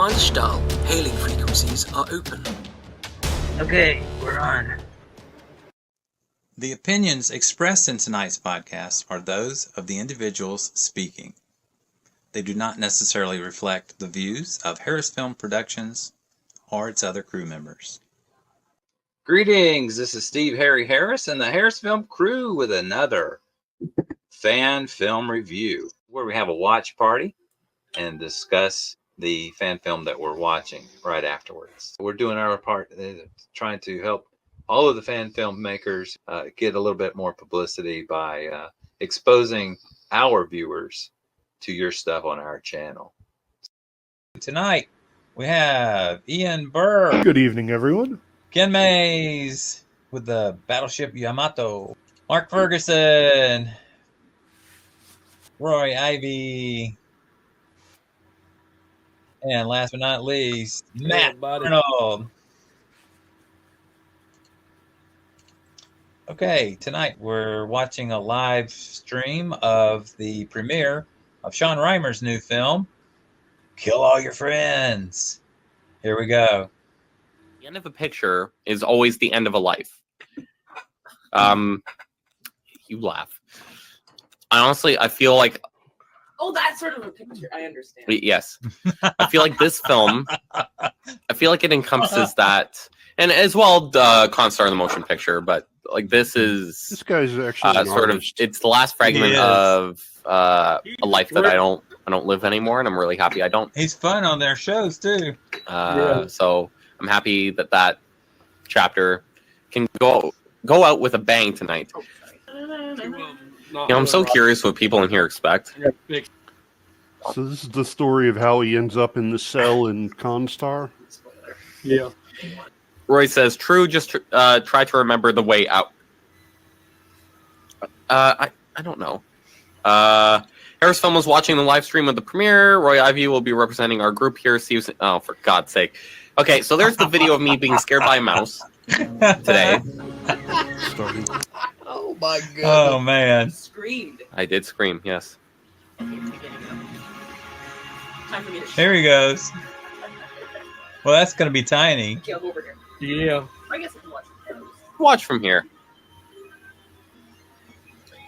Constar hailing frequencies are open. Okay, we're on. The opinions expressed in tonight's podcast are those of the individuals speaking. They do not necessarily reflect the views of HarrisFilm Productions or its other crew members. Greetings, this is Steve Harry Harris and the HarrisFilm crew with another fan film review where we have a watch party and discuss the fan film that we're watching right afterwards. We're doing our part, trying to help all of the fan film makers get a little bit more publicity by exposing our viewers to your stuff on our channel. Tonight, we have Ian Burke. Good evening, everyone. Ken Mays with the Battleship Yamato. Mark Ferguson. Roy Ivey. And last but not least, Matt Arnold. Okay, tonight we're watching a live stream of the premiere of Sean Reimer's new film, Kill All Your Friends. Here we go. The end of a picture is always the end of a life. You laugh. I feel like... Oh, that's sort of a picture. I understand. Yes. I feel like this film, I feel like it encompasses that, and as well, Constar, the motion picture, but like this guy's actually sort of, it's the last fragment of a life that I don't live anymore, and I'm really happy I don't. He's fun on their shows too. So I'm happy that chapter can go out with a bang tonight. I'm so curious what people in here expect. So this is the story of how he ends up in the cell in Constar? Yeah. Roy says, true, just try to remember the way out. I don't know. HarrisFilm was watching the live stream of the premiere. Roy Ivey will be representing our group here. See you soon. Oh, for God's sake. Okay, so there's the video of me being scared by a mouse today. Oh my god. Oh man. Screamed. I did scream, yes. Time for me to Here he goes. Well, that's going to be tiny. Okay, I'll go over here. Yeah. I guess I can watch it. Watch from here.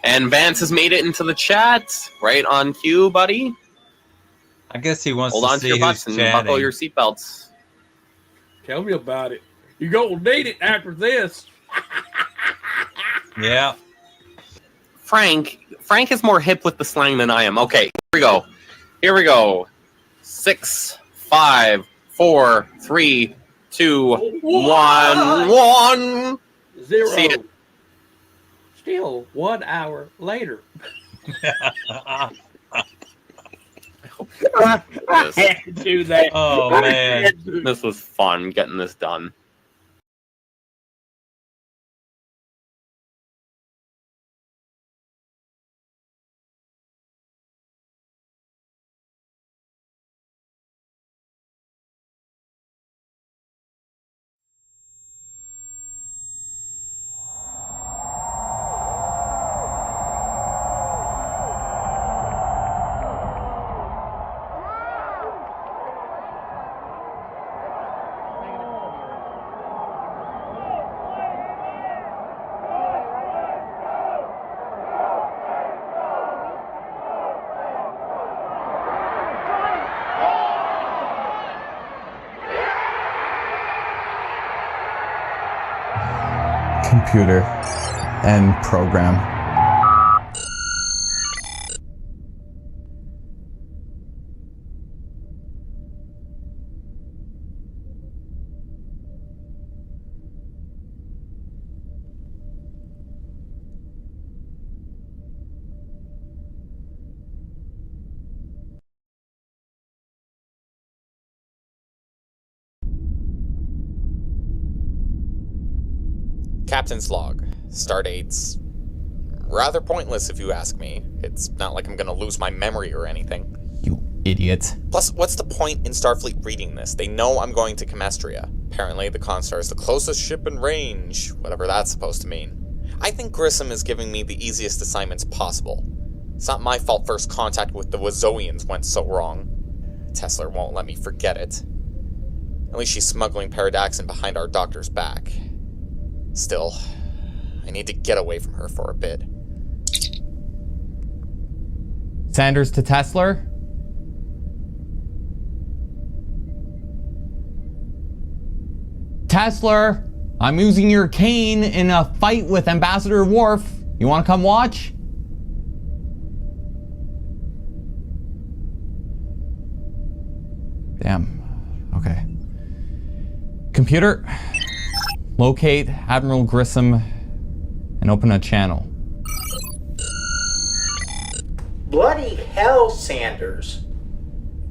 And Vance has made it into the chat. Right on cue, buddy. I guess he wants Hold to on see to your who's butts and chatting. buckle your seatbelts. Tell me about it. You're going to need it after this. Yeah. Frank is more hip with the slang than I am. Okay, here we go. 6, 5, 4, 3, 2, 1. 0. See it. Still 1 hour later. I had to do that. Oh man. This was fun getting this done. Computer and program. Captain's log. Stardate's rather pointless if you ask me. It's not like I'm gonna lose my memory or anything. You idiot. Plus, what's the point in Starfleet reading this? They know I'm going to Chemestria. Apparently, the Constar is the closest ship in range, whatever that's supposed to mean. I think Grissom is giving me the easiest assignments possible. It's not my fault first contact with the Wazoians went so wrong. Tesla won't let me forget it. At least she's smuggling Paradoxin behind our doctor's back. Still, I need to get away from her for a bit. Sanders to Tesla? Tesla, I'm using your cane in a fight with Ambassador Worf. You want to come watch? Damn. Okay. Computer, locate Admiral Grissom and open a channel. Bloody hell, Sanders.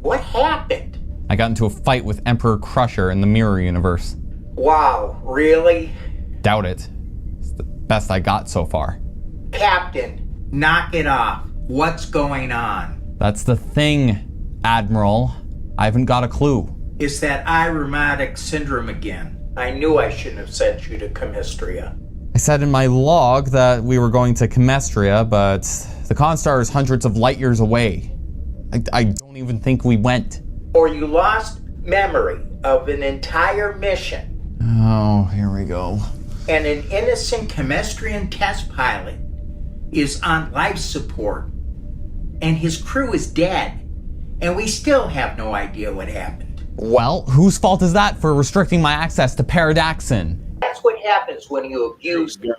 What happened? I got into a fight with Emperor Crusher in the Mirror Universe. Wow, really? Doubt it. It's the best I got so far. Captain, knock it off. What's going on? That's the thing, Admiral. I haven't got a clue. Is that irumodic syndrome again? I knew I shouldn't have sent you to Chemistria. I said in my log that we were going to Chemistria, but the Constar is hundreds of light years away. I don't even think we went. Or you lost memory of an entire mission. Oh, here we go. And an innocent Chemestrian test pilot is on life support. And his crew is dead. And we still have no idea what happened. Well, whose fault is that for restricting my access to Paradoxin? That's what happens when you abuse them.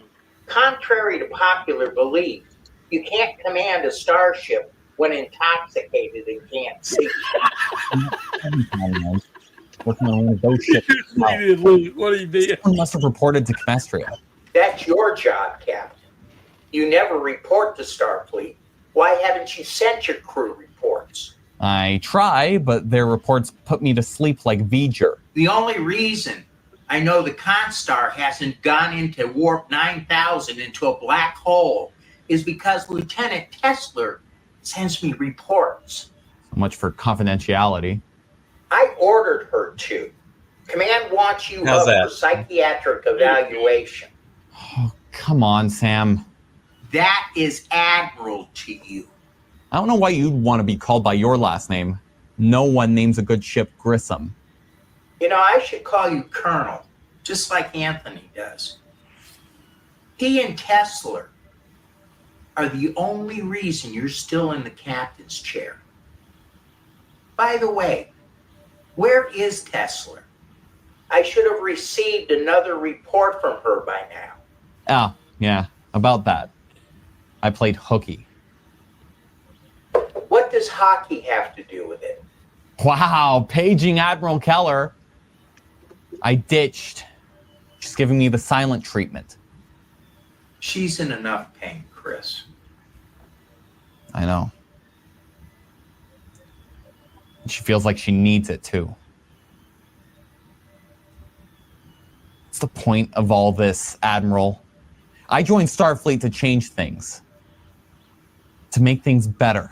Contrary to popular belief, you can't command a starship when intoxicated and can't see. Working on one of those ships. He didn't lose what he did. Someone must have reported to Chemistria. That's your job, Captain. You never report to Starfleet. Why haven't you sent your crew reports? I try, but their reports put me to sleep like V'ger. The only reason I know the Constar hasn't gone into warp 9000 into a black hole is because Lieutenant Tesla sends me reports. So much for confidentiality. I ordered her to. Command wants you How's up that? for psychiatric evaluation. Oh, come on, Sam. That is Admiral to you. I don't know why you'd want to be called by your last name. No one names a good ship Grissom. You know, I should call you Colonel, just like Anthony does. He and Tesla are the only reason you're still in the captain's chair. By the way, where is Tesla? I should have received another report from her by now. Ah, yeah, about that. I played hooky. What does hockey have to do with it? Wow, paging Admiral Keller. I ditched. She's giving me the silent treatment. She's in enough pain, Chris. I know. And she feels like she needs it too. What's the point of all this, Admiral? I joined Starfleet to change things. To make things better.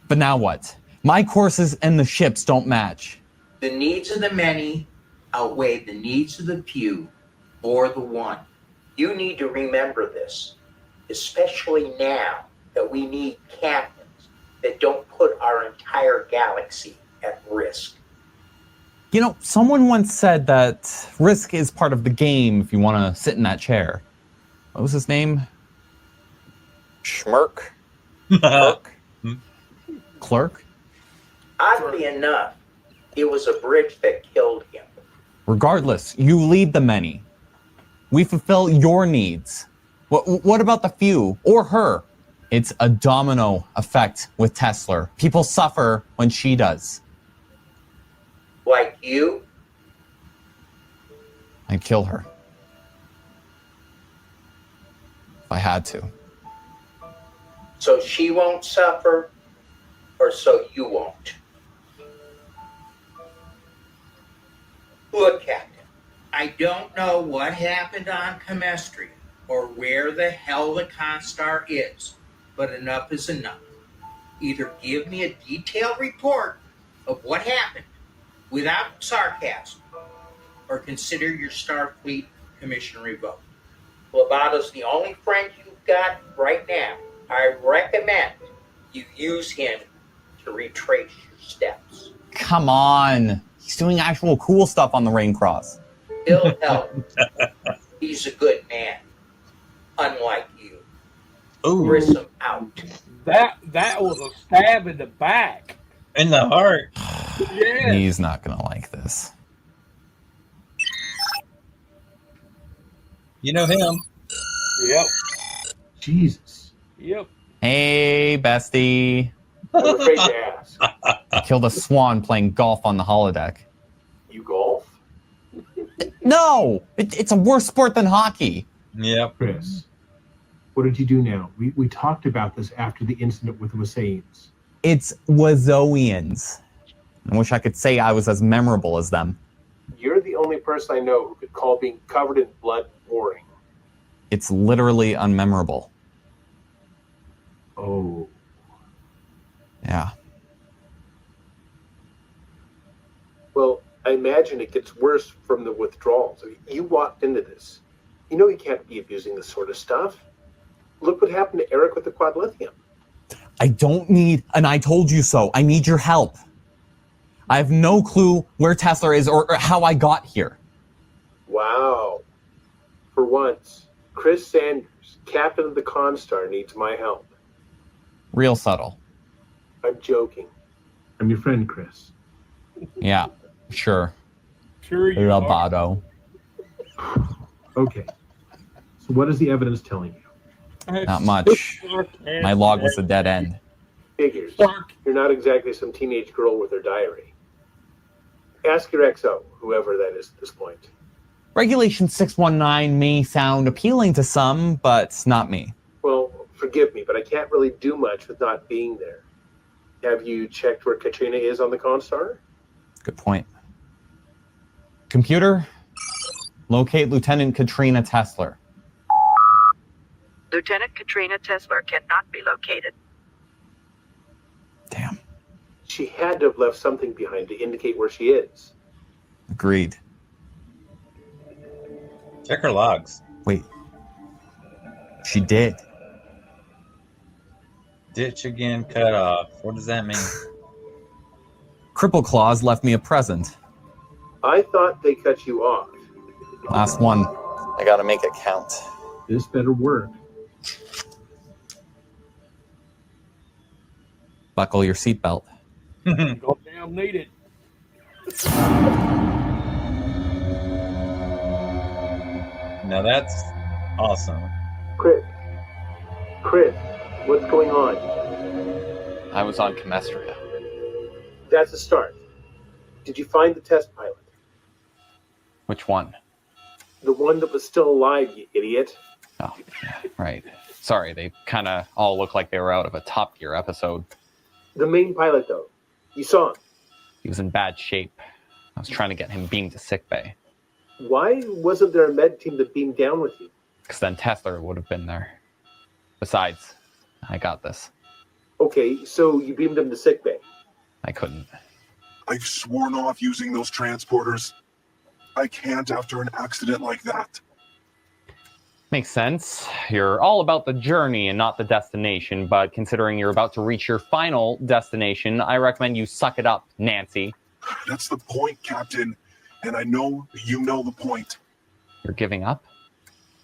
But now what? My courses and the ships don't match. The needs of the many outweigh the needs of the few or the one. You need to remember this, especially now that we need captains that don't put our entire galaxy at risk. You know, someone once said that risk is part of the game if you want to sit in that chair. What was his name? Schmirk? Burke? Clerk? Oddly enough, it was a bridge that killed him. Regardless, you lead the many. We fulfill your needs. What about the few? Or her? It's a domino effect with Tesla. People suffer when she does. Like you? I'd kill her. If I had to. So she won't suffer, or so you won't. Look, Captain, I don't know what happened on Chemistry or where the hell the Constar is, but enough is enough. Either give me a detailed report of what happened without sarcasm, or consider your Starfleet commission revoked. Lovato's the only friend you've got right now. I recommend you use him to retrace your steps. come on. He's doing actual cool stuff on the Rain Cross. He'll help. He's a good man. Unlike you. Ooh, Grissom out. That was a stab in the back. in the heart. Yeah. He's not going to like this. You know him. Yep. Jesus. Yep. Hey, bestie. I'm afraid to ask. I killed a swan playing golf on the holodeck. You golf? No! It's a worse sport than hockey. Yep. Chris, what did you do now? We talked about this after the incident with the Wasaeans. It's Wazoians. I wish I could say I was as memorable as them. You're the only person I know who could call being covered in blood boring. It's literally unmemorable. Oh. Yeah. Well, I imagine it gets worse from the withdrawals. You walked into this. You know you can't be abusing this sort of stuff. Look what happened to Eric with the quad lithium. I don't need an I told you so. I need your help. I have no clue where Tesla is or how I got here. Wow. For once, Chris Sanders, captain of the Constar, needs my help. Real subtle. I'm joking. I'm your friend, Chris. Yeah, sure. Sure you are. Lovato. Okay. So what is the evidence telling you? Not much. My log was a dead end. Figures. You're not exactly some teenage girl with her diary. Ask your XO, whoever that is at this point. Regulation 619 may sound appealing to some, but not me. Well, forgive me, but I can't really do much with not being there. Have you checked where Katrina is on the Constar? Good point. Computer, locate Lieutenant Katrina Tesler. Lieutenant Katrina Tesler cannot be located. Damn. She had to have left something behind to indicate where she is. Agreed. Check her logs. Wait. She did. Ditch again, cut off. What does that mean? Cripple Claws left me a present. I thought they cut you off. Last one. I gotta make it count. This better work. Buckle your seatbelt. Goddamn need it. Now that's awesome. Chris, what's going on? I was on Chemestria. That's a start. Did you find the test pilot? Which one? The one that was still alive, you idiot. Oh, yeah, right. Sorry, they kind of all look like they were out of a Top Gear episode. The main pilot, though. You saw him. He was in bad shape. I was trying to get him beamed to sickbay. Why wasn't there a med team that beamed down with you? Because then Tesla would have been there. Besides, I got this. Okay, so you beamed him to sickbay. I couldn't. I've sworn off using those transporters. I can't after an accident like that. Makes sense. You're all about the journey and not the destination, but considering you're about to reach your final destination, I recommend you suck it up, Nancy. That's the point, Captain. And I know you know the point. You're giving up?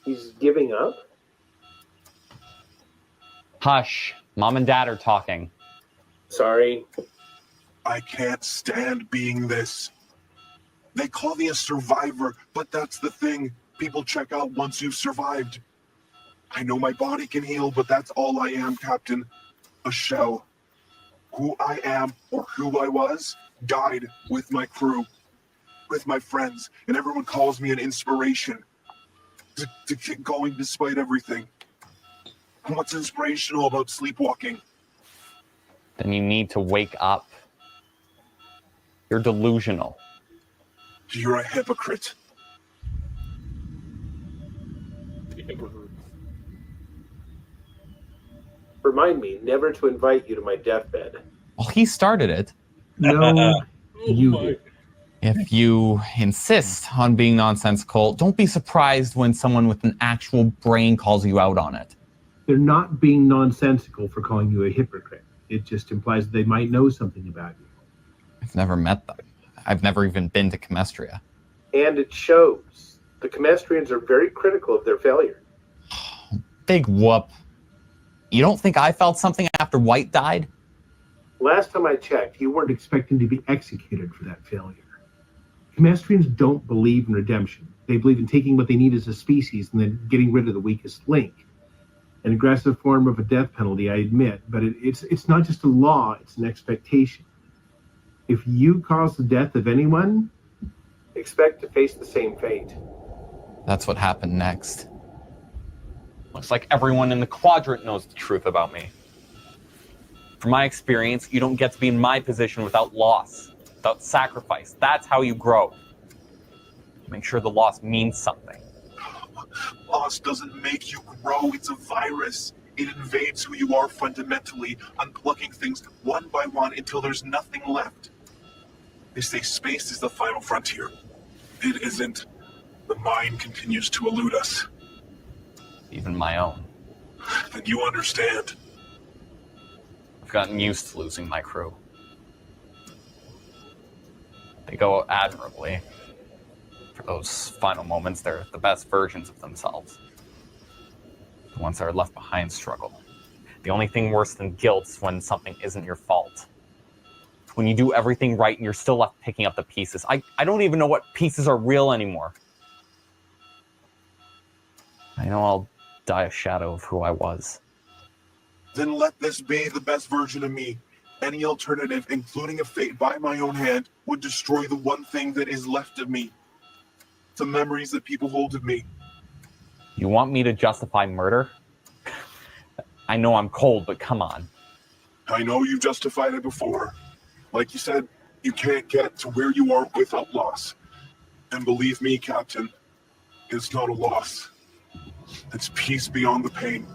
He's giving up? Hush. Mom and Dad are talking. Sorry. I can't stand being this. They call me a survivor, but that's the thing. People check out once you've survived. I know my body can heal, but that's all I am, Captain. A shell. Who I am, or who I was, died with my crew, with my friends, and everyone calls me an inspiration. To keep going despite everything. What's inspirational about sleepwalking? Then you need to wake up. You're delusional. You're a hypocrite. Remind me never to invite you to my deathbed. Well, he started it. No, you did. If you insist on being nonsensical, don't be surprised when someone with an actual brain calls you out on it. They're not being nonsensical for calling you a hypocrite. It just implies they might know something about you. I've never met them. I've never even been to Comestria. And it shows. The Comestrians are very critical of their failure. Big whoop. You don't think I felt something after White died? Last time I checked, you weren't expecting to be executed for that failure. Comestrians don't believe in redemption. They believe in taking what they need as a species and then getting rid of the weakest link. An aggressive form of a death penalty, I admit, but it's not just a law, it's an expectation. If you cause the death of anyone, expect to face the same fate. That's what happened next. Looks like everyone in the quadrant knows the truth about me. From my experience, you don't get to be in my position without loss, without sacrifice. That's how you grow. Make sure the loss means something. Loss doesn't make you grow, it's a virus. It invades who you are fundamentally, unplugging things one by one until there's nothing left. They say space is the final frontier. It isn't. The mind continues to elude us. Even my own. Then you understand. I've gotten used to losing my crew. They go admirably. For those final moments, they're the best versions of themselves. The ones that are left behind struggle. The only thing worse than guilt's when something isn't your fault. When you do everything right and you're still left picking up the pieces. I don't even know what pieces are real anymore. I know I'll die a shadow of who I was. Then let this be the best version of me. Any alternative, including a fate by my own hand, would destroy the one thing that is left of me. The memories that people hold of me. You want me to justify murder? I know I'm cold, but come on. I know you justified it before. Like you said, you can't get to where you are without loss. And believe me, Captain, it's not a loss. It's peace beyond the pain.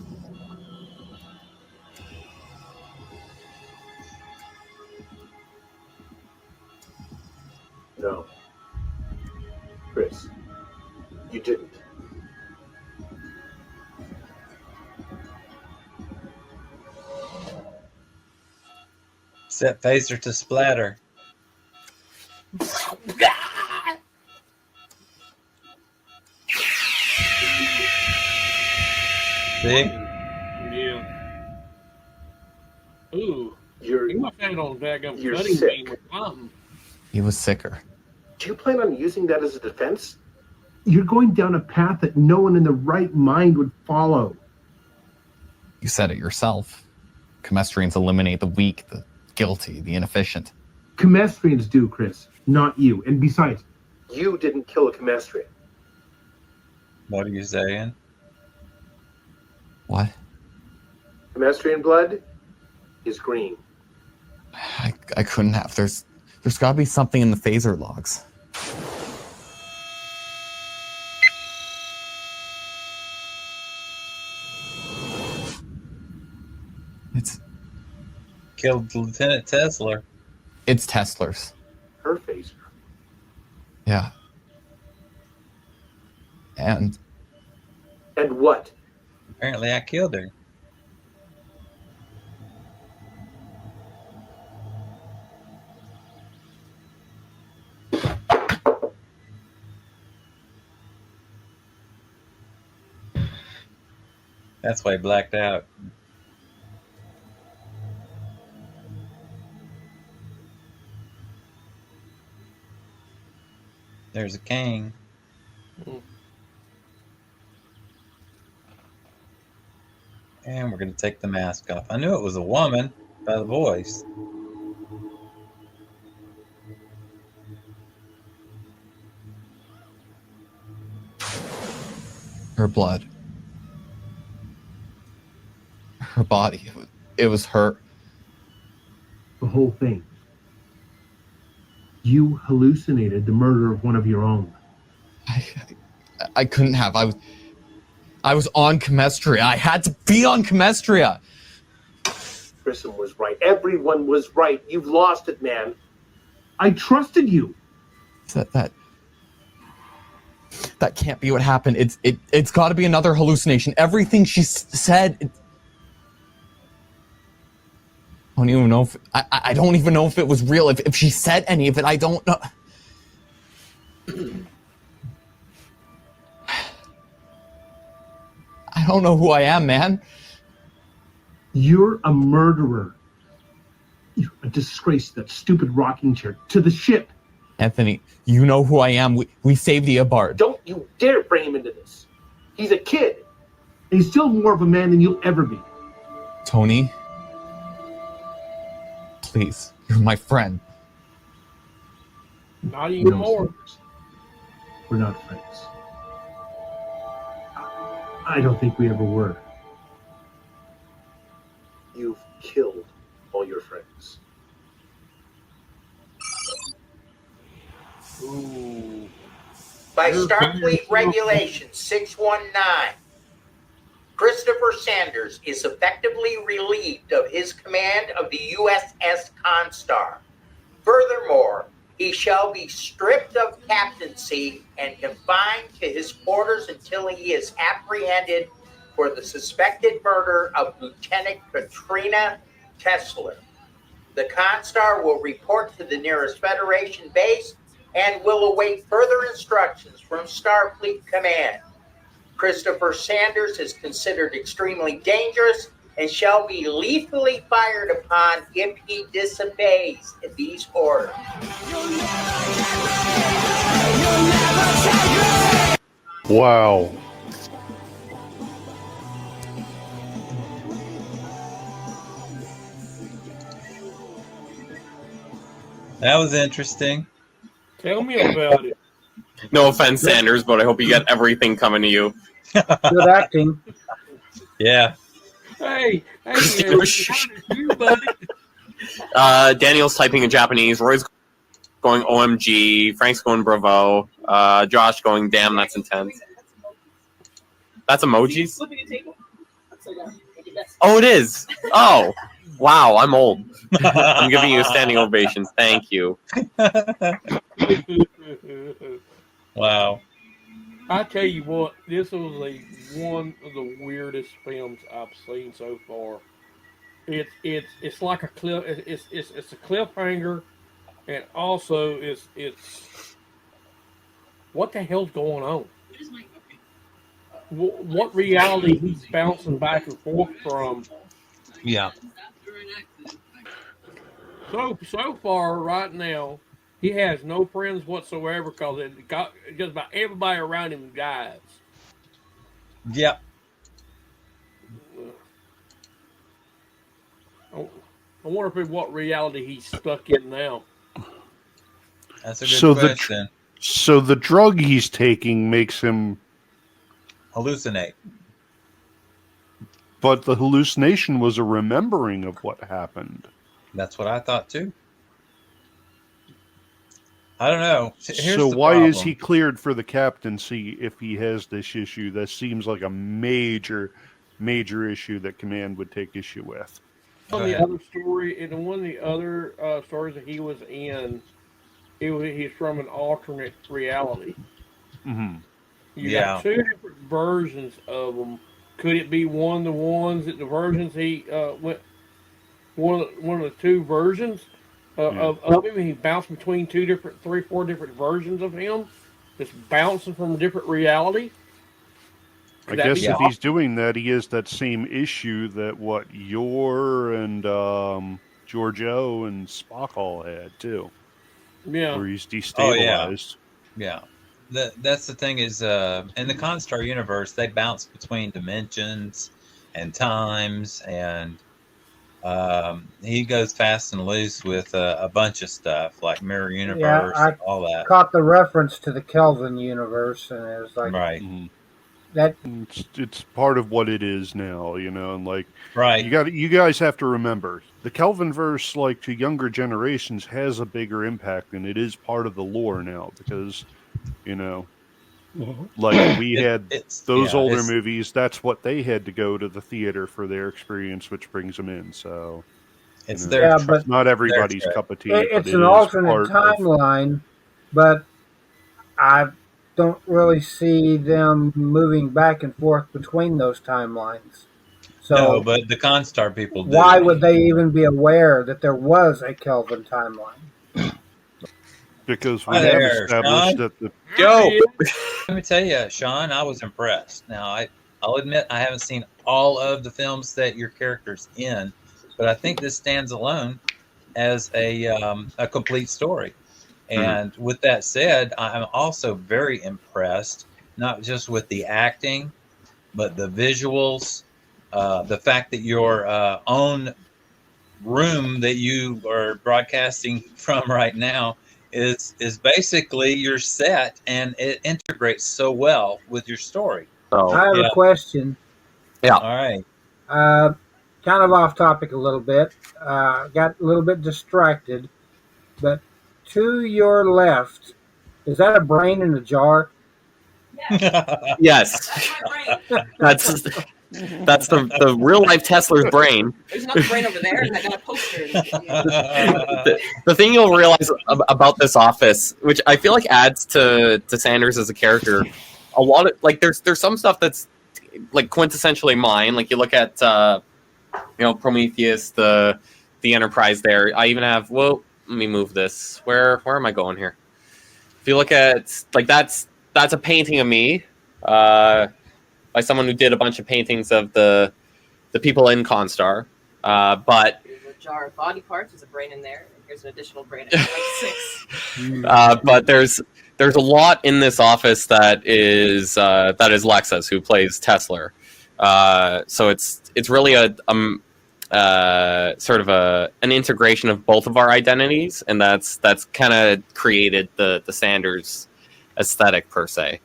No. Chris, you didn't. Set phaser to splatter. See? Yeah. Ooh. You're must have had on daggum you're cutting sick. beam or something. He was sicker. Do you plan on using that as a defense? You're going down a path that no one in the right mind would follow. You said it yourself. Comestrians eliminate the weak, the guilty, the inefficient. Comestrians do, Chris, not you. And besides, you didn't kill a Comestrian. What are you saying? What? Comestrian blood is green. I couldn't have. There's got to be something in the phaser logs. It's Killed Lieutenant Tesla. It's Tesla's. Her phaser. Yeah. And what? Apparently I killed her. That's why he blacked out. There's a king. And we're going to take the mask off. I knew it was a woman by the voice. her blood. Her body. It was her. The whole thing. You hallucinated the murder of one of your own. I couldn't have. I was on Comestria. I had to be on Comestria. Grissom was right. Everyone was right. You've lost it, man. I trusted you. That can't be what happened. It's got to be another hallucination. Everything she said. I don't even know if I don't even know if it was real. If she said any of it, I don't know. I don't know who I am, man. You're a murderer. You're a disgrace to that stupid rocking chair. To the ship. Anthony, you know who I am. We saved the Abard. Don't you dare bring him into this. He's a kid. And he's still more of a man than you'll ever be. Tony, please, you're my friend. Not anymore. We're not friends. I don't think we ever were. You've killed all your friends. Ooh. By Starfleet Regulation 619, Christopher Sanders is effectively relieved of his command of the USS Constar. Furthermore, he shall be stripped of captaincy and confined to his quarters until he is apprehended for the suspected murder of Lieutenant Katrina Tesler. The Constar will report to the nearest Federation base and will await further instructions from Starfleet Command. Christopher Sanders is considered extremely dangerous and shall be lethally fired upon if he disobeys these orders. Wow. That was interesting. Tell me about it. No offense, Sanders, but I hope you get everything coming to you. Good acting. Yeah. Hey, you, buddy. Daniel's typing in Japanese. Roy's going OMG. Frank's going bravo. Josh going damn, that's intense. That's emojis? Oh, it is. Oh, wow, I'm old. I'm giving you a standing ovation. Thank you. Wow. I tell you what, this was one of the weirdest films I've seen so far. It's like a it's a cliffhanger, and also it's what the hell's going on? What reality he's bouncing back and forth from? Yeah. So far, right now, he has no friends whatsoever because just about everybody around him dies. Yep. I wonder what reality he's stuck in now. That's a good question. So the drug he's taking makes him hallucinate. But the hallucination was a remembering of what happened. That's what I thought too. I don't know. So why is he cleared for the captaincy if he has this issue? That seems like a major issue that command would take issue with. On the other story, in one of the other stories that he was in, he's from an alternate reality. Mm-hmm. You got two different versions of them. Could it be one of the ones that the versions he went one of the two versions of him? He bounced between three, four different versions of him, just bouncing from a different reality. I guess if he's doing that, he has that same issue that what Yor and Giorgio and Spock all had too. Yeah, where he's destabilized. Oh, yeah. That's the thing is, in the Constar universe, they bounce between dimensions and times, and he goes fast and loose with a bunch of stuff like mirror universe, I all that. Caught the reference to the Kelvin universe, and it was like, right. Mm-hmm. That it's part of what it is now, and like right. You guys have to remember the Kelvinverse, like to younger generations, has a bigger impact, and it is part of the lore now because. Like we had those older movies, that's what they had to go to the theater for their experience, which brings them in. So it's but not everybody's cup of tea. It's an alternate timeline, but I don't really see them moving back and forth between those timelines. So No, but the Constar people do. why would they even be aware that there was a Kelvin timeline? Because we Hi have there, established Sean. that the Joe. Let me tell you, Sean, I was impressed. Now, I'll admit I haven't seen all of the films that your character's in, but I think this stands alone as a complete story. And with that said, I'm also very impressed, not just with the acting, but the visuals, the fact that your own room that you are broadcasting from right now is basically your set, and it integrates so well with your story. So I have a question. Yeah. All right. Kind of off topic a little bit. Got a little bit distracted, but to your left, is that a brain in a jar? Yes. That's the real life Tesla's brain. There's another brain over there, and I got a poster. The thing you'll realize about this office, which I feel like adds to Sanders as a character, a lot of like there's some stuff that's like quintessentially mine. Like you look at Prometheus, the Enterprise. There, I even have. Well, let me move this. Where am I going here? If you look at like that's a painting of me. By someone who did a bunch of paintings of the people in Constar. But There's a jar of body parts. There's a brain in there. There's an additional brain. Like 6. But there's a lot in this office that is Lexus, who plays Tesla. So it's really a sort of an integration of both of our identities, and that's kind of created the Sanders aesthetic per se.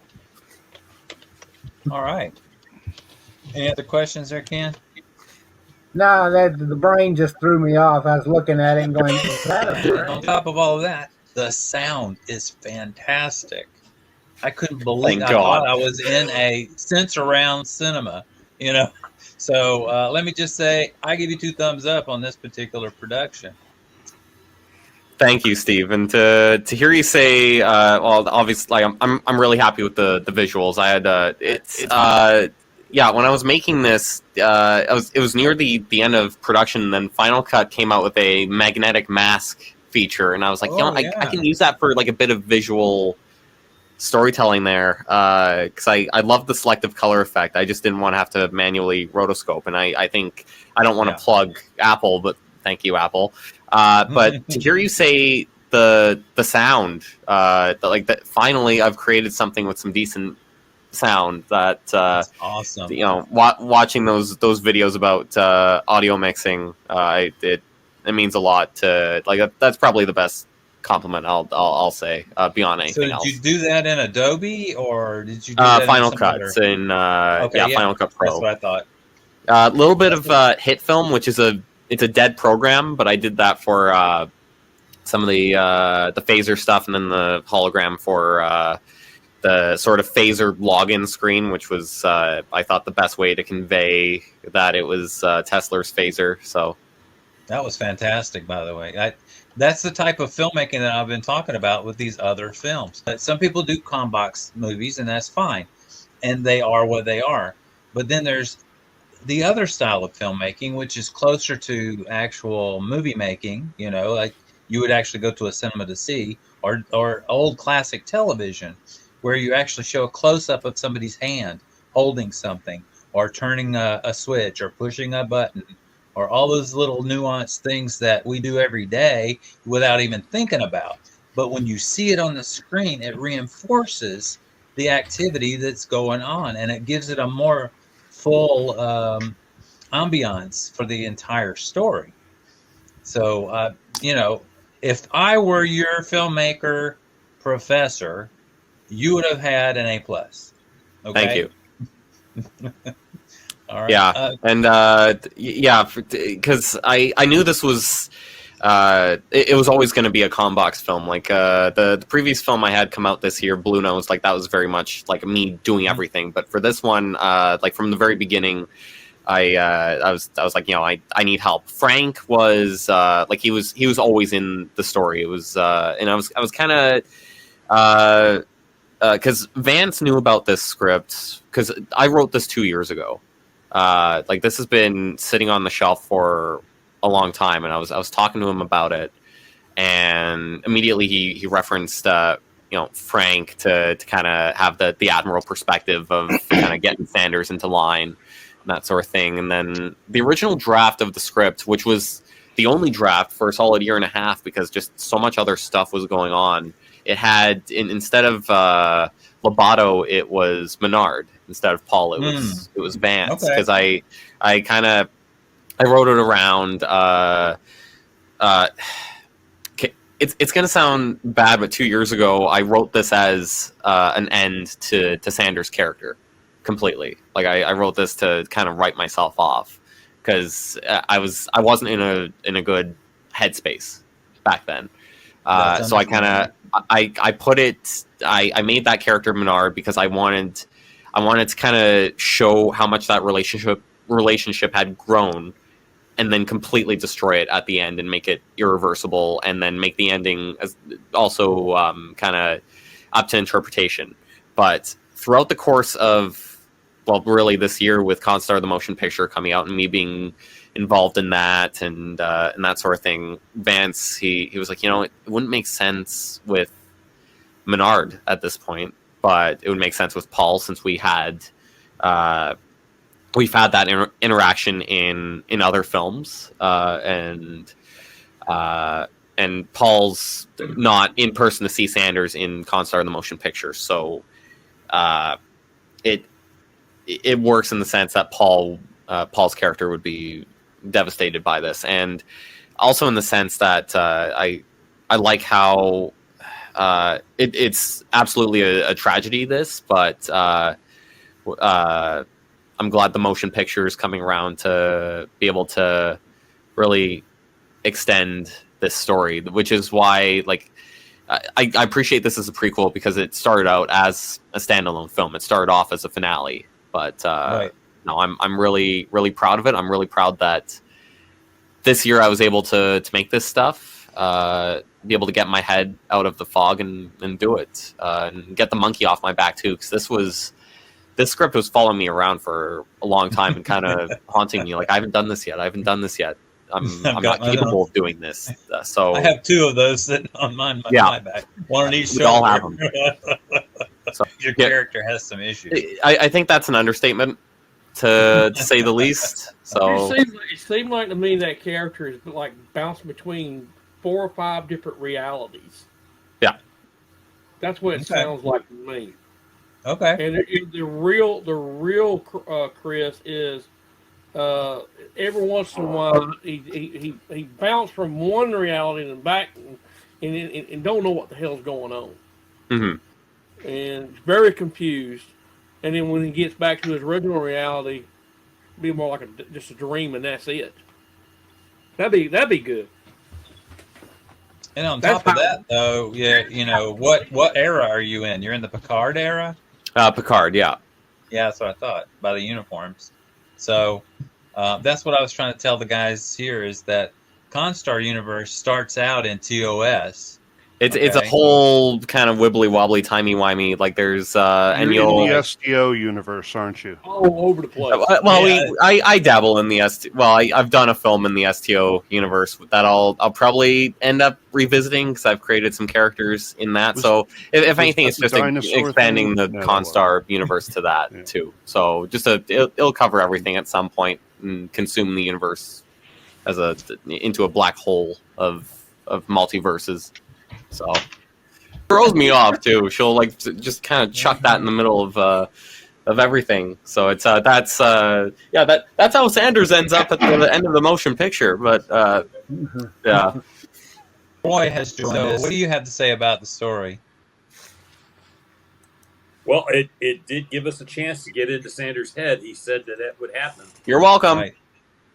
All right. Any other questions there, Ken? No, the brain just threw me off. I was looking at it and going, is that a brain? On top of all of that, the sound is fantastic. I couldn't believe I thought I was in a sense-around cinema, So let me just say, I give you 2 thumbs up on this particular production. Thank you, Steve. And to hear you say, well, obviously, I'm really happy with the visuals. I had when I was making this, it was near the end of production. And then Final Cut came out with a magnetic mask feature, and I was like, I can use that for like a bit of visual storytelling there, because I love the selective color effect. I just didn't want to have to manually rotoscope, and I think I don't want to plug Apple, but thank you, Apple. But to hear you say the sound, that finally I've created something with some decent sound. That's awesome. Watching those videos about audio mixing, it means a lot. That's probably the best compliment I'll say beyond anything else. So did you do that in Adobe, or did you do that Final in Cuts in Final Cut Pro? That's what I thought. A little bit of HarrisFilm, which is it's a dead program, but I did that for some of the phaser stuff, and then the hologram for the sort of phaser login screen, which was I thought the best way to convey that it was Tesla's phaser. So that was fantastic, by the way. That's the type of filmmaking that I've been talking about with these other films. Some people do combox movies, and that's fine, and they are what they are. But then there's the other style of filmmaking, which is closer to actual movie making, like you would actually go to a cinema to see, or old classic television, where you actually show a close-up of somebody's hand holding something, or turning a switch, or pushing a button, or all those little nuanced things that we do every day without even thinking about. But when you see it on the screen, it reinforces the activity that's going on, and it gives it a more full ambiance for the entire story. So, if I were your filmmaker professor, you would have had an A+. Okay? Thank you. All right. Yeah, and because I knew this was it was always going to be a combox film. Like the previous film I had come out this year, Blue Nose, like that was very much like me doing everything. But for this one, like from the very beginning, I was like, I need help. Frank was like he was always in the story. It was and I was kind of because Vance knew about this script because I wrote this 2 years ago. Like, this has been sitting on the shelf for a long time, and I was talking to him about it, and immediately he referenced Frank to kind of have the Admiral perspective of kind of getting Sanders into line and that sort of thing. And then the original draft of the script, which was the only draft for a solid year and a half because just so much other stuff was going on, it had instead of Lobato, it was Menard. Instead of Paul, it was Vance, because I wrote it around. It's going to sound bad, but 2 years ago, I wrote this as an end to Sanders' character completely. Like, I wrote this to kind of write myself off because I wasn't in a good headspace back then. So I kind of I put it. I made that character Menard because I wanted to kind of show how much that relationship had grown, and then completely destroy it at the end and make it irreversible, and then make the ending as also kind of up to interpretation. But throughout the course of, well, really this year with Constar, the motion picture coming out, and me being involved in that and that sort of thing, Vance, he was like, it wouldn't make sense with Menard at this point, but it would make sense with Paul, since we've had that interaction in other films, and Paul's not in person to see Sanders in Constar, the motion picture, so it works in the sense that Paul's character would be devastated by this, and also in the sense that I like how it's absolutely a tragedy, this, but I'm glad the motion picture is coming around to be able to really extend this story, which is why, like, I appreciate this as a prequel, because it started out as a standalone film. It started off as a finale, but right. No, I'm really, really proud of it. I'm really proud that this year I was able to make this stuff, be able to get my head out of the fog and do it, and get the monkey off my back too, because this script was following me around for a long time and kind of haunting me. Like, I haven't done this yet. I'm not capable of doing this. So I have two of those sitting on my back. One on each shoulder. We all have them. So your character has some issues. I think that's an understatement, to say the least. So it seemed like to me that character is like bounced between 4 or 5 different realities. Yeah, that's what it sounds like to me. Okay. And the real Chris is every once in a while he bounced from one reality and back and don't know what the hell's going on. Mm-hmm. And very confused. And then when he gets back to his original reality, be more like just a dream, and that's it. That'd be good. And on top of that, though, what era are you in? You're in the Picard era? Picard, yeah. Yeah, that's what I thought, by the uniforms. So that's what I was trying to tell the guys here, is that Constar universe starts out in TOS. It's a whole kind of wibbly wobbly, timey wimey. Like, there's and you're in the STO universe, aren't you? All over the place. Well, yeah. I dabble in the STO. Well, I've done a film in the STO universe that I'll probably end up revisiting, because I've created some characters in that. So if anything, it's just expanding the Constar universe to that too. So just it'll cover everything at some point and consume the universe as into a black hole of multiverses. So it throws me off too. She'll like just kind of chuck that in the middle of everything. So it's that's how Sanders ends up at the end of the motion picture. But yeah, Roy has joined us. What do you have to say about the story? Well, it did give us a chance to get into Sanders' head. He said that would happen. You're welcome.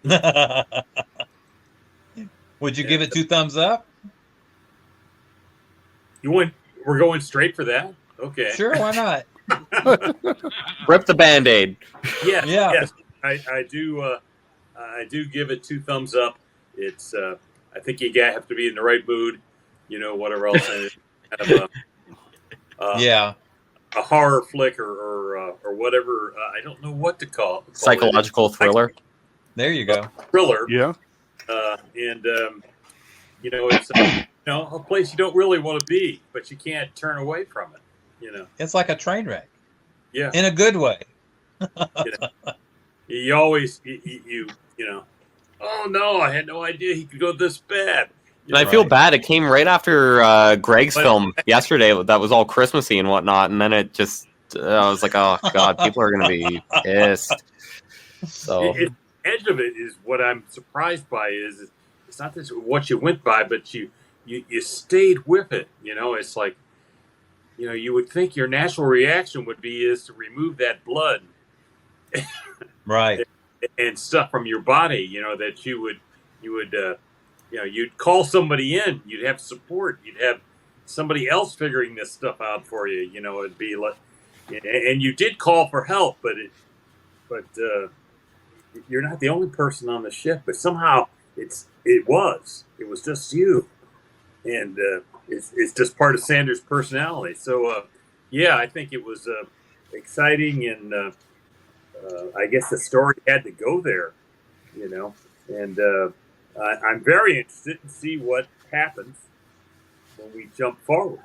Right. Would you give it 2 thumbs up? We're going straight for that? Okay. Sure, why not? Rip the Band-Aid. Yes, yeah. Yes. I do give it 2 thumbs up. It's I think you have to be in the right mood, whatever else. Kind of a horror flick or whatever. I don't know what to call it. Psychological thriller. There you go. Thriller. Yeah. And it's a place you don't really want to be, but you can't turn away from it. It's like a train wreck. Yeah. In a good way. You always oh no, I had no idea he could go this bad. And I feel bad. It came right after Greg's film yesterday. That was all Christmassy and whatnot, and then it just I was like, oh god, people are gonna be pissed. So the edge of it is what I'm surprised by is it's not this what you went by, but you stayed with it. It's like you would think your natural reaction would be is to remove that blood, right, and stuff from your body. That you would you'd call somebody in, you'd have support, you'd have somebody else figuring this stuff out for you. It'd be like, and you did call for help, but you're not the only person on the ship. But somehow it was just you, and it's just part of Sanders' personality. So I think it was exciting, and I guess the story had to go there, and I'm very interested to see what happens when we jump forward,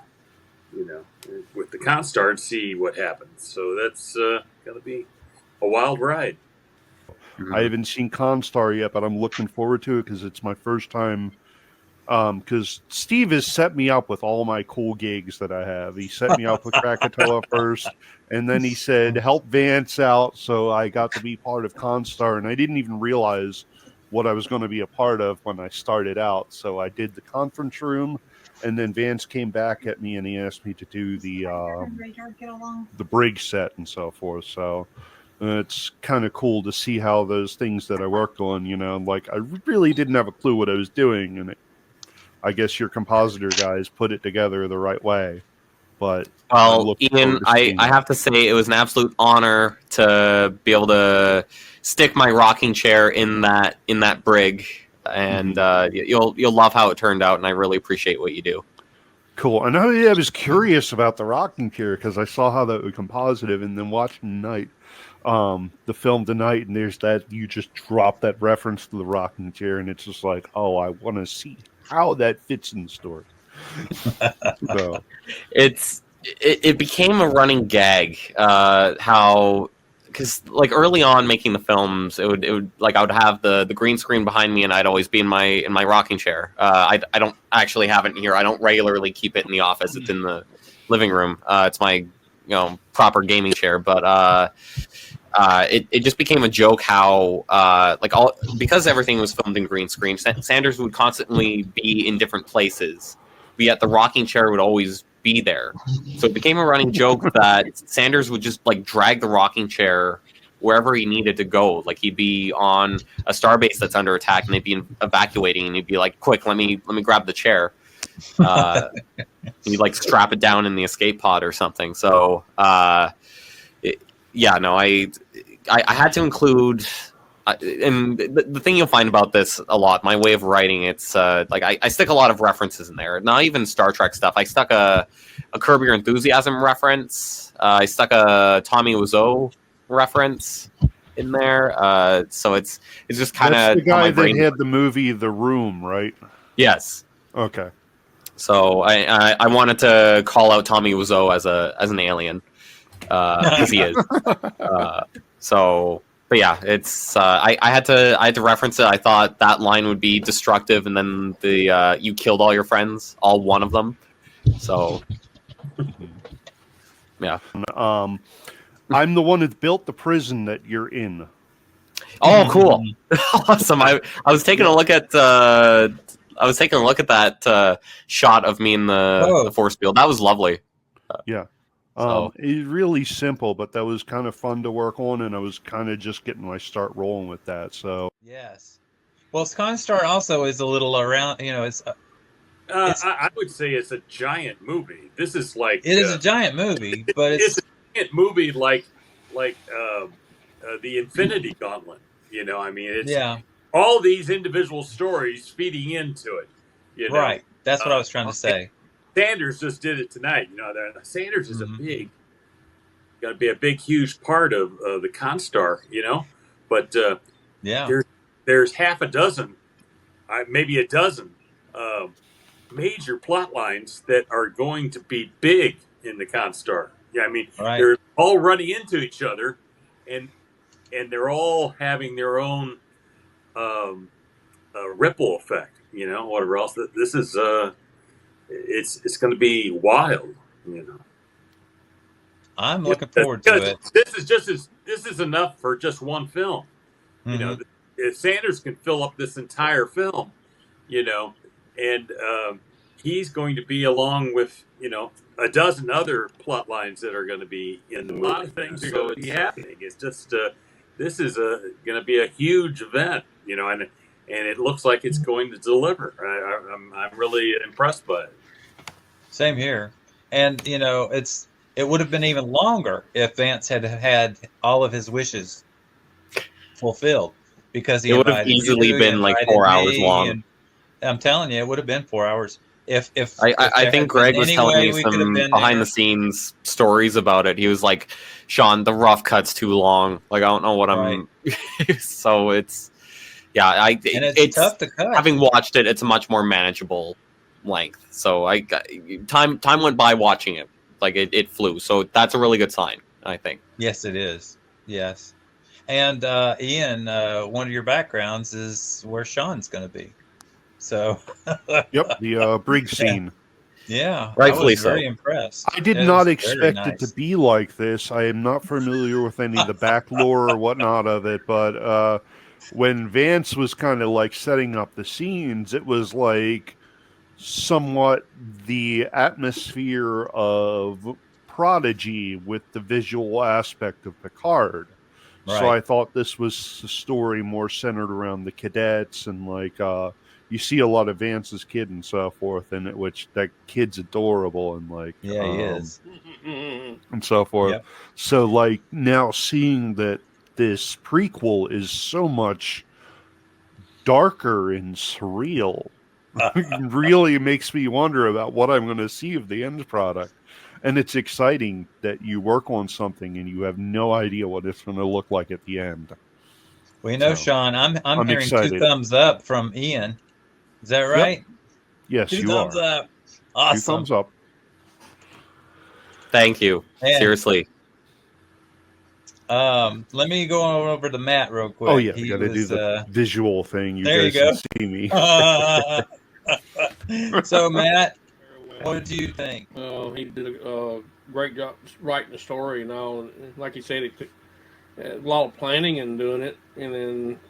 with the Constar, and see what happens. So that's going to be a wild ride. I haven't seen Constar yet, but I'm looking forward to it because it's my first time. Because Steve has set me up with all my cool gigs that I have. He set me up with Krakatoa first, and then he said, help Vance out, so I got to be part of Constar, and I didn't even realize what I was going to be a part of when I started out. So I did the conference room, and then Vance came back at me and he asked me to do the brig set and so forth. So it's kind of cool to see how those things that I worked on, like I really didn't have a clue what I was doing, and I guess your compositor guys put it together the right way. But Ian, I have to say it was an absolute honor to be able to stick my rocking chair in that brig, and you'll love how it turned out, and I really appreciate what you do. Cool. And I was curious about the rocking chair because I saw how that was compositive, and then watching the film tonight, and there's that you just drop that reference to the rocking chair, and it's just like, oh, I want to see how that fits in the story. So it became a running gag, because like early on making the films, it would like I would have the green screen behind me, and I'd always be in my rocking chair. I don't actually have it in here. I don't regularly keep it in the office. It's in the living room. It's my proper gaming chair, but it just became a joke how because everything was filmed in green screen, Sanders would constantly be in different places, but yet the rocking chair would always be there. So it became a running joke that Sanders would just like drag the rocking chair wherever he needed to go. Like he'd be on a starbase that's under attack, and they'd be evacuating, and he'd be like, "Quick, let me grab the chair." He'd like strap it down in the escape pod or something. So I had to include, and the thing you'll find about this a lot, my way of writing, it's like I stick a lot of references in there. Not even Star Trek stuff. I stuck a Curb Your Enthusiasm reference. I stuck a Tommy Wiseau reference in there. So it's just kind of the guy that had the movie The Room, right? Yes. Okay. So I wanted to call out Tommy Wiseau as an alien, because he is. But yeah, it's I had to reference it. I thought that line would be destructive, and then the you killed all your friends, all one of them. So yeah. I'm the one that built the prison that you're in. Oh, cool! Awesome. I was taking a look at that shot of me in the force field. That was lovely. Yeah. It's really simple, but that was kind of fun to work on, and I was kind of just getting my start rolling with that. So yes. Well, Constar also is a little around. I would say it's a giant movie. This is like it is a giant movie, but it's a giant movie like the Infinity Gauntlet. It's all these individual stories feeding into it. Right. That's what I was trying to say. Sanders just did it tonight. Sanders is a going to be a big, huge part of the Constar, you know. But Yeah. there's half a dozen, maybe a dozen major plot lines that are going to be big in the Constar. Yeah, I mean, Right. they're all running into each other, and they're all having their own ripple effect. You know, whatever else. This is it's going to be wild. You know. I'm looking forward to it. This is enough for just one film. Mm-hmm. You know, if Sanders can fill up this entire film, you know, and he's going to be along with, you know, a dozen other plot lines that are going to be in the movie. A lot of things are going to be happening. It's just this is going to be a huge event, you know, and it looks like it's going to deliver. I'm really impressed by it. Same here, and you know, it would have been even longer if Vance had had all of his wishes fulfilled, because he It would have easily been like 4 hours long. And I'm telling you, it would have been 4 hours. If I think Greg was telling me some behind the scenes stories about it. He was like, Sean, the rough cut's too long. Like, I don't know what I'm. So it's, yeah, it's tough to cut. Having watched it, it's a much more manageable length. So time went by watching it. Like it flew. So that's a really good sign, I think. Yes, it is. Yes. And Ian, one of your backgrounds is where Sean's going to be. So. Yep, the brig scene. Yeah, rightfully I was very impressed. I did not expect it to be like this. I am not familiar with any of the back lore or whatnot of it, but when Vance was kind of like setting up the scenes, it was like somewhat the atmosphere of Prodigy with the visual aspect of Picard. Right. So I thought this was a story more centered around the cadets and like you see a lot of Vance's kid and so forth in it, which that kid's adorable and like he is and so forth. Yep. So like now seeing that this prequel is so much darker and surreal really makes me wonder about what I'm going to see of the end product. And it's exciting that you work on something and you have no idea what it's going to look like at the end. Well, you know, so, Sean, I'm hearing excited. 2 thumbs up from Ian. Is that right? Yep. Yes, 2 you thumbs are. Up. Awesome. 2 thumbs up. Thank you. And, seriously. Let me go over to Matt real quick. Oh yeah, you got to do the visual thing. You there guys you go. Can see me. So Matt, what do you think? He did a great job writing the story and all. Like he said, it took a lot of planning and doing it. And then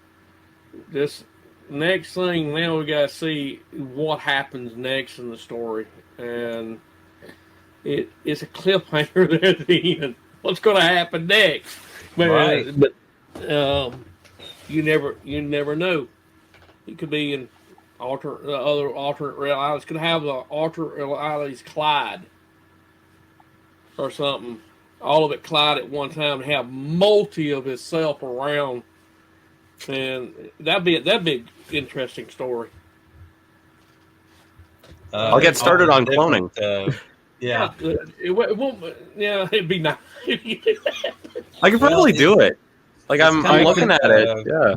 this next thing, now we got to see what happens next in the story. And it's a cliffhanger there at the end. What's going to happen next? But you never know. It could be in other alternate realities. Could have the alternate realities collide or something. All of it collide at one time and have multi of itself around, and that'd be an interesting story. I'll get started on cloning. Yeah, it won't. Yeah, it'd be nice. I could probably do it. Like I'm looking at it. Yeah,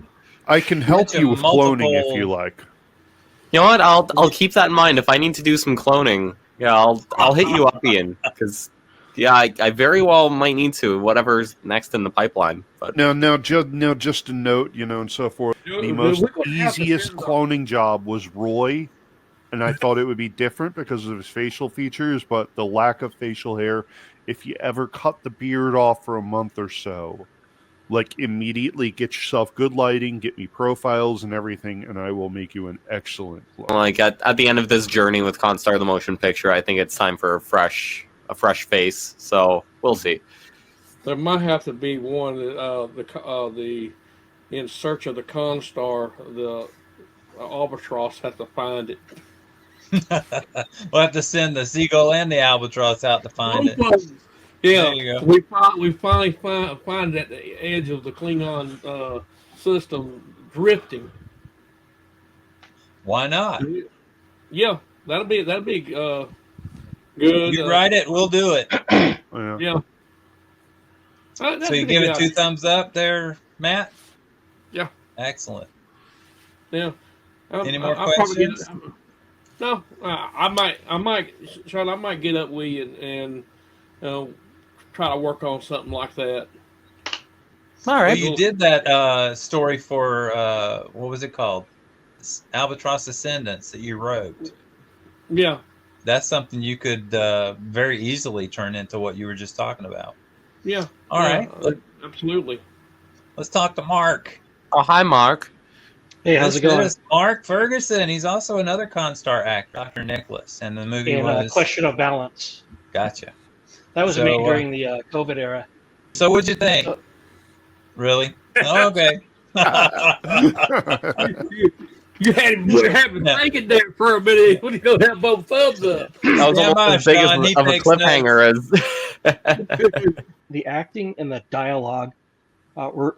I can help you with cloning if you like. You know what? I'll keep that in mind. If I need to do some cloning, yeah, I'll hit you up, Ian. Because yeah, I very well might need to. Whatever's next in the pipeline. But now, just a note, you know, and so forth. The most easiest cloning job was Roy. And I thought it would be different because of his facial features, but the lack of facial hair, if you ever cut the beard off for a month or so, like immediately get yourself good lighting, get me profiles and everything, and I will make you an excellent clone. Like at the end of this journey with Constar the motion picture, I think it's time for a fresh face. So we'll see. There might have to be one the in search of the Constar, the albatross have to find it. We'll have to send the seagull and the albatross out to find it. Yeah, there you go. We finally find at the edge of the Klingon system drifting. Why not? Yeah, that'll be good. You write it, we'll do it. Yeah. That's So you gonna give be it out. 2 thumbs up there, Matt? Yeah. Excellent. Yeah. Any more I'll probably questions? no. I might, Sean. I might get up with you and try to work on something like that. All Well, right. you did that story for what was it called? Albatross Ascendants that you wrote. Yeah. That's something you could very easily turn into what you were just talking about. Yeah. All right. Absolutely. Let's talk to Mark. Oh, hi, Mark. Hey, how's it going? Mark Ferguson. He's also another Constar actor, Dr. Nicholas, and the movie In was Question of Balance. Gotcha. That was So, made during the COVID era. So what'd you think? Really? Oh, okay. You had him thinking there for a minute. What do you have both thumbs up? That was almost as big of a cliffhanger as. The acting and the dialogue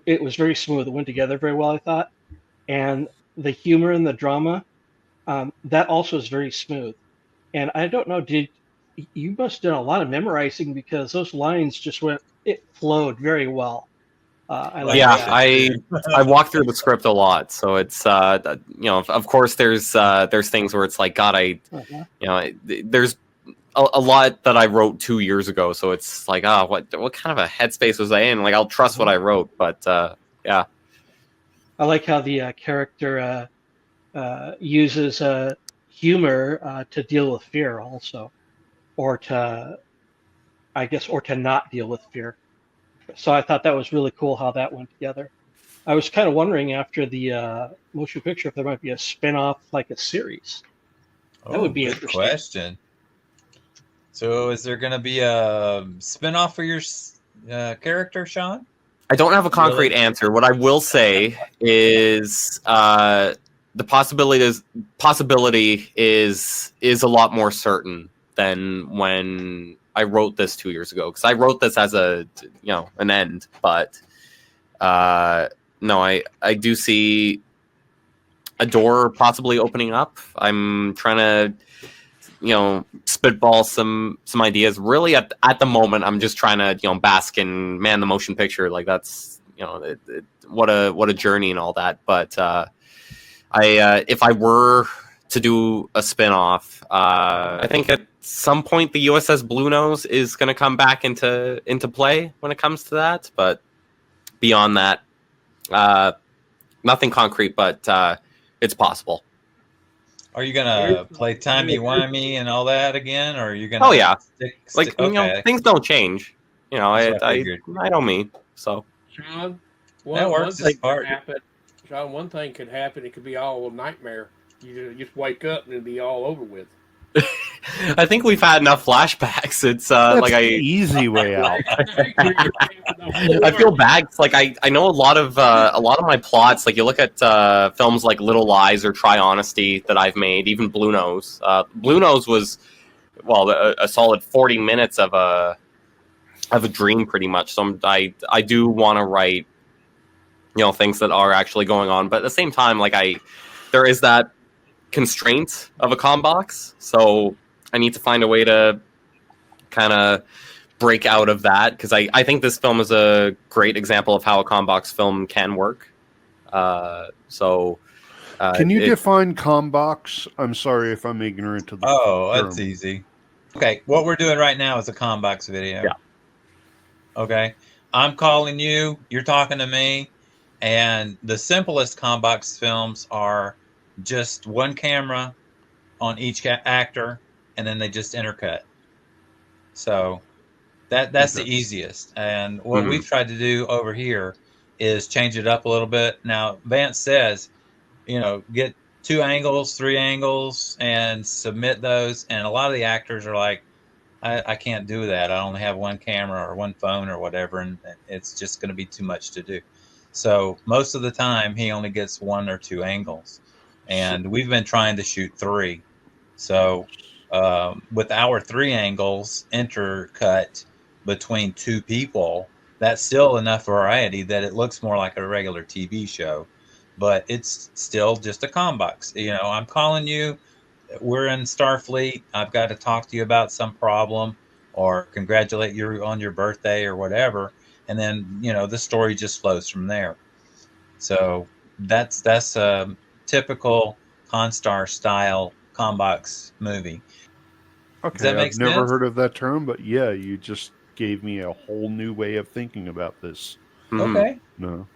it was very smooth. It went together very well, I thought, and the humor and the drama that also is very smooth. And I don't know, you must have done a lot of memorizing because those lines just it flowed very well. I walk through the script a lot, so it's of course there's things where it's like, God, there's a lot that I wrote 2 years ago, so it's like, what kind of a headspace was I in? Like, I'll trust what I wrote, but yeah. I like how the character uses humor to deal with fear also, or to not deal with fear. So I thought that was really cool how that went together. I was kind of wondering after the motion picture if there might be a spin-off, like a series. That would be good interesting. Question. So is there going to be a spin-off for your character, Sean? I don't have a concrete answer. What I will say is the possibility is a lot more certain than when I wrote this 2 years ago, because I wrote this as an end, but no, I do see a door possibly opening up. I'm trying to spitball some ideas. Really, at the moment, I'm just trying to bask in the motion picture. Like, that's what a journey and all that. But if I were to do a spin-off, I think at some point the USS Bluenose is going to come back into play when it comes to that. But beyond that, nothing concrete, but it's possible. Are you gonna play timey-wimey and all that again, or are you gonna? Oh yeah, stick okay. Things don't change. I know me. So Sean, one thing could happen. It could be all a nightmare. You just wake up and it'll be all over with. I think we've had enough flashbacks. It's easy way out. I feel bad. It's like I know a lot of my plots. Like, you look at films like Little Lies or Try Honesty that I've made. Even Bluenose. Bluenose was a solid 40 minutes of a dream, pretty much. So I do want to write things that are actually going on, but at the same time, there is that constraint of a comm box, so I need to find a way to kind of break out of that, because I think this film is a great example of how a comm box film can work. Can you define comm box? I'm sorry if I'm ignorant to the term. That's easy. Okay, what we're doing right now is a comm box video. Yeah. Okay, I'm calling you, you're talking to me, and the simplest comm box films are just one camera on each actor, and then they just intercut. So that's the easiest. And what we've tried to do over here is change it up a little bit. Now, Vance says, get 2 angles, 3 angles, and submit those. And a lot of the actors are like, I can't do that. I only have one camera or one phone or whatever, and it's just going to be too much to do. So most of the time, he only gets 1 or 2 angles. And we've been trying to shoot 3. So with our 3 angles intercut between 2 people, that's still enough variety that it looks more like a regular TV show. But it's still just a comm box. I'm calling you. We're in Starfleet. I've got to talk to you about some problem. or congratulate you on your birthday or whatever, and then the story just flows from there. So that's a typical Constar style Combox movie. Does that Okay, make I've never sense? heard of that term, but yeah, you just gave me a whole new way of thinking about this. Okay. No,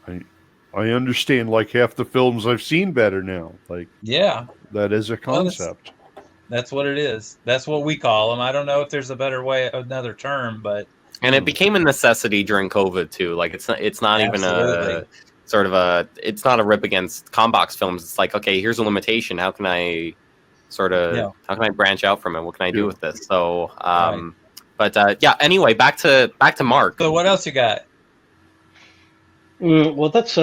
I understand like half the films I've seen better now. Like, yeah, that is a Well, concept. that's what it is. That's what we call them. I don't know if there's a better way, another term, but And it became a necessity during COVID too. Like it's not even Absolutely. a sort of it's not a rip against Combox films. It's like, okay, here's a limitation. How can I how can I branch out from it? What can I do with this? So, but yeah. Anyway, back to Mark. So what else you got? Well, that's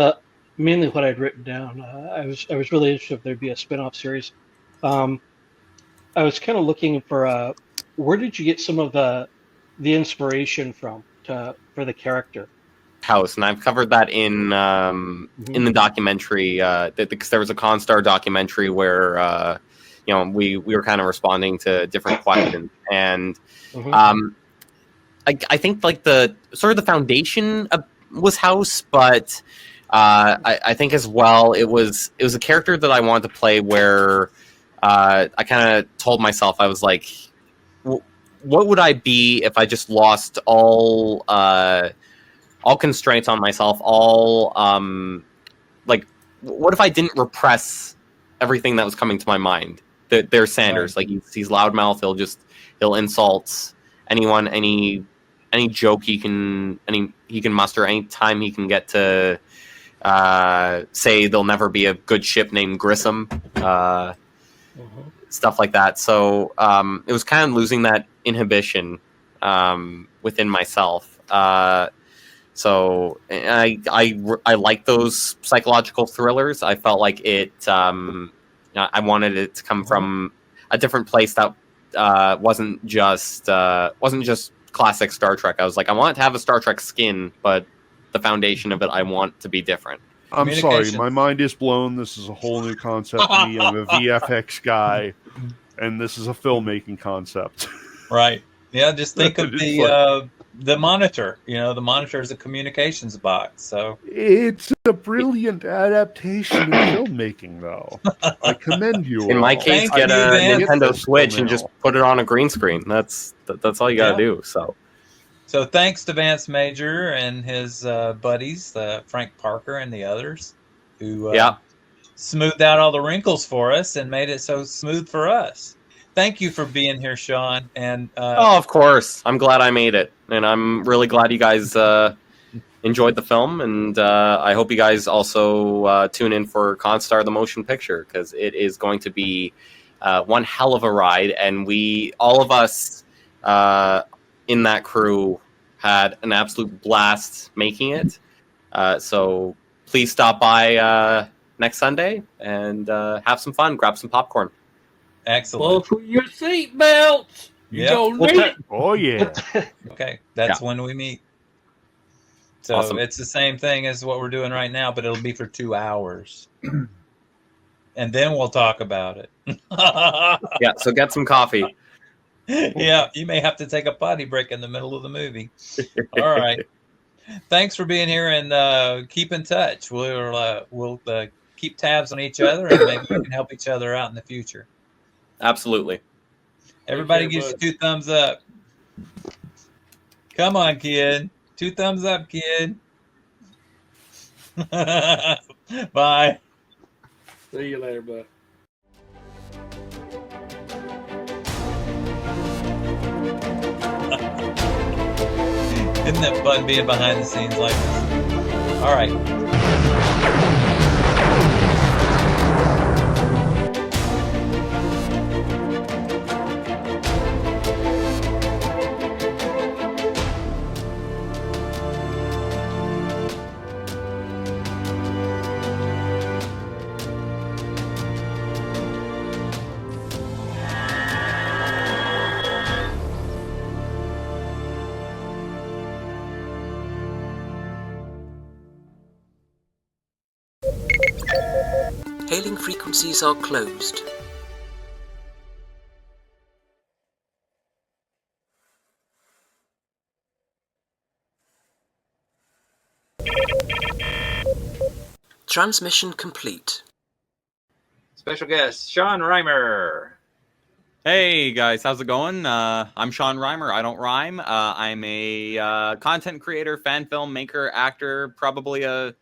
mainly what I'd written down. I was really interested if there'd be a spin-off series. I was kind of looking for where did you get some of the inspiration from for the character? House, and I've covered that in the documentary. Because there was a Constar documentary where we were kind of responding to different questions, and I think like the sort of the foundation was House, but I think as well it was a character that I wanted to play where I kind of told myself, I was like, what would I be if I just lost all constraints on myself, like what if I didn't repress everything that was coming to my mind? There's Sanders, like he's loudmouth, he'll insult anyone, any joke he can muster, any time he can get to say there'll never be a good ship named Grissom, stuff like that. So it was kind of losing that inhibition within myself. So I like those psychological thrillers. I felt like it. I wanted it to come from a different place that wasn't just classic Star Trek. I was like, I want it to have a Star Trek skin, but the foundation of it, I want to be different. I'm sorry, my mind is blown. This is a whole new concept to me. I'm a VFX guy, and this is a filmmaking concept. Right. Yeah, just think of the monitor. The monitor is a communications box. So it's a brilliant adaptation of filmmaking, though. I commend you. In my case, get a Nintendo Switch and just put it on a green screen. That's all you gotta do. So thanks to Vance Major and his buddies, Frank Parker and the others, who smoothed out all the wrinkles for us and made it so smooth for us. Thank you for being here, Sean. And of course, I'm glad I made it, and I'm really glad you guys enjoyed the film. And I hope you guys also tune in for Constar the Motion Picture, because it is going to be one hell of a ride. And all of us in that crew had an absolute blast making it. So please stop by next Sunday and have some fun. Grab some popcorn. Excellent. Buckle your seatbelts. You don't need it. Oh yeah. Okay, that's when we meet. So it's the same thing as what we're doing right now, but it'll be for 2 hours. And then we'll talk about it. Yeah, so get some coffee. Yeah, you may have to take a potty break in the middle of the movie. All right. Thanks for being here, and keep in touch. We'll keep tabs on each other, and maybe we can help each other out in the future. Absolutely. Everybody gives you 2 thumbs up. Come on, kid. 2 thumbs up, kid. Bye. See you later, bud. Isn't it fun being behind the scenes like this? All right. Hailing frequencies are closed. Transmission complete. Special guest, Sean Reimer. Hey guys, how's it going? I'm Sean Reimer. I don't rhyme. I'm a content creator, fan film maker, actor, probably a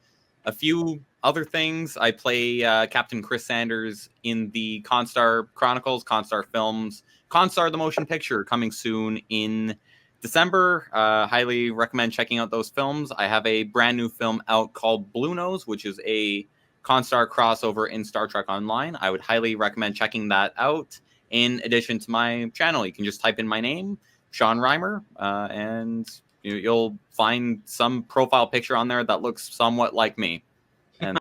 few other things. I play Captain Chris Sanders in the Constar Chronicles, Constar Films, Constar the Motion Picture, coming soon in December. Highly recommend checking out those films. I have a brand new film out called Blue Nose, which is a Constar crossover in Star Trek Online. I would highly recommend checking that out. In addition to my channel, you can just type in my name, Sean Reimer, and you'll find some profile picture on there that looks somewhat like me. And